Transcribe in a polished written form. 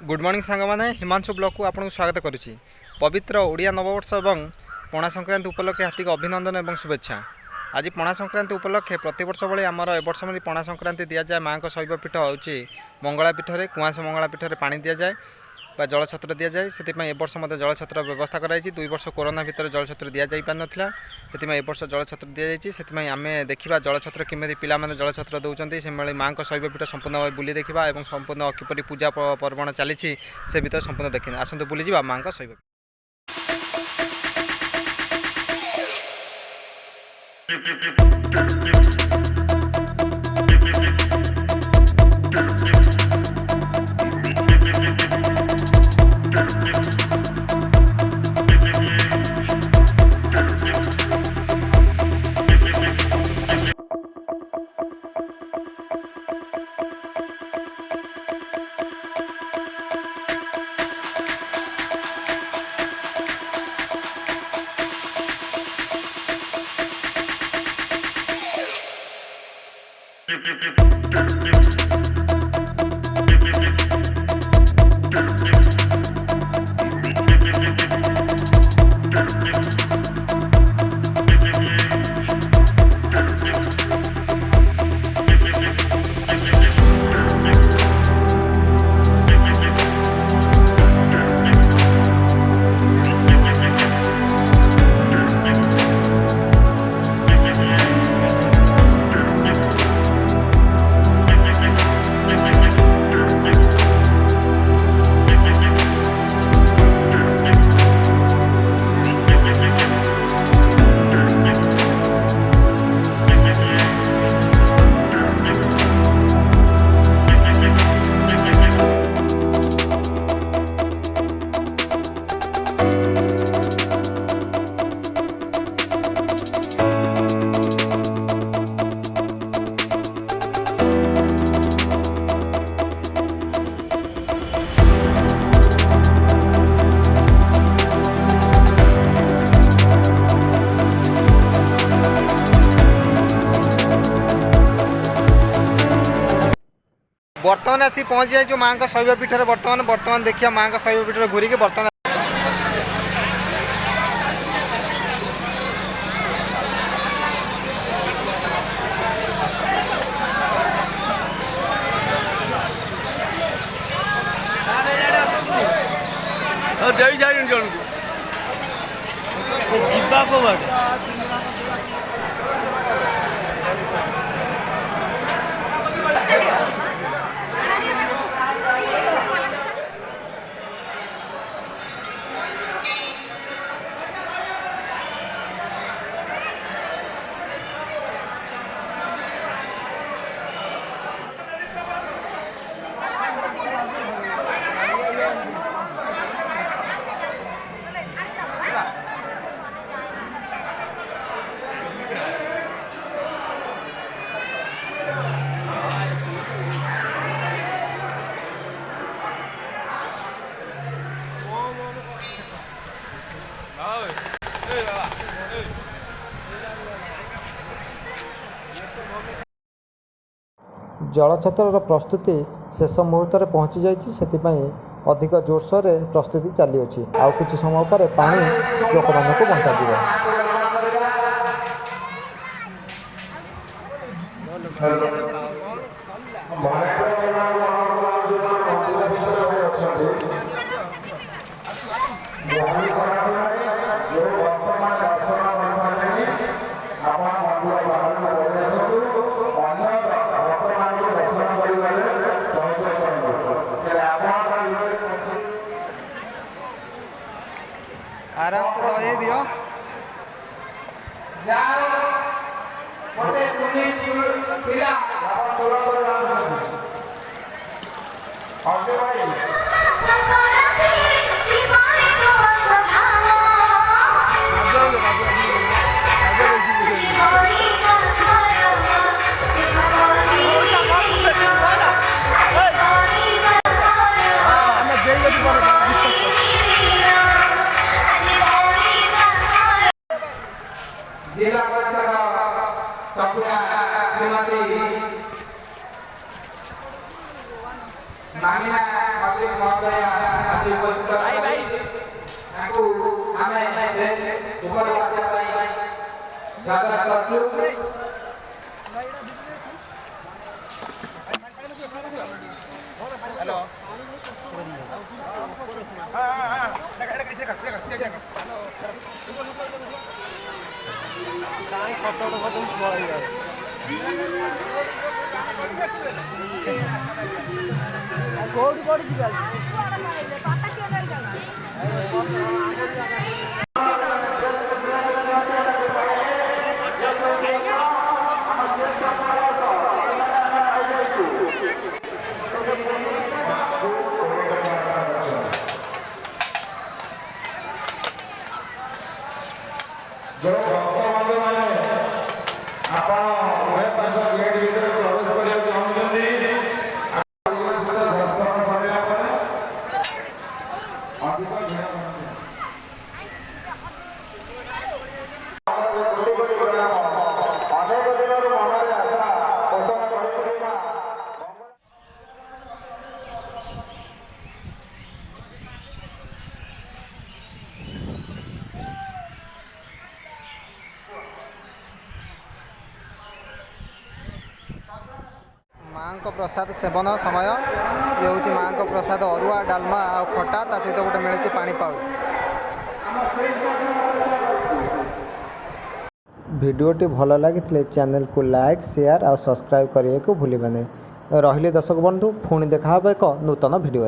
Good morning सांग मैंने Himanshu blog को आपको स्वागत करुच्ची। पवित्र ओडिया नववर्ष और पणा संक्रांति उपलक्षे हार्दिक अभिनंदन और शुभेच्छा। आज पणा संक्रांति उपलक्षे प्रतिवर्ष भाई आमर एवर्ष पणा संक्रांति दि जाए। माँ का शैवपीठ हूँ मंगलापीठ में कुआस मंगलापीठ में पानी दि जाए जल छत्र दि जाए। से वर्ष जल छत्र व्यवस्था कराई। 2 वर्ष कोरोना भितर जल छत्र दि जाई पार नाला से वर्ष जल छत्र दि जाए। से आम देखा जल छत्र केमी पिला जल छत्र दौरान से माँ का शैवपीठ संपूर्ण भाव बुली देखा और संपूर्ण किपरि पूजा पर्वण चली से भर संपूर्ण देखने आसतु बुली जा माँ का शैवपीठ। बर्तमान आसी पहुँच जाए माँ का शैवपीठ में। बर्तमान देखिए माँ का शैवपीठ में घूरी बर्तमान जलछत्र प्रस्तुति शेष मुहूर्त में पहुँची जाइए। अधिक जोरसोर प्रस्तुति चली अच्छी। आउ किछि समय पर पानी लोक मानक बंटा आराम से दही दियो। जिला परिषद चपुरा श्रीमती मामिना मल्लिक महोदया जो भक्तबंधु मैंने आपण उभय पार्श्व गेट भीतर प्रवेश करने चाहते माँ प्रसाद सेवन समय ये हूँ माँ प्रसाद अरुआ डालमा आ खटा ता सहित गोटे मिले पानी पाउच। भिडियोटी भल लगी चैनल को लाइक शेयर और सब्सक्राइब करने को भूलिए। रहिले दर्शक बंधु पुणी देखा एक नूतन भिडियो।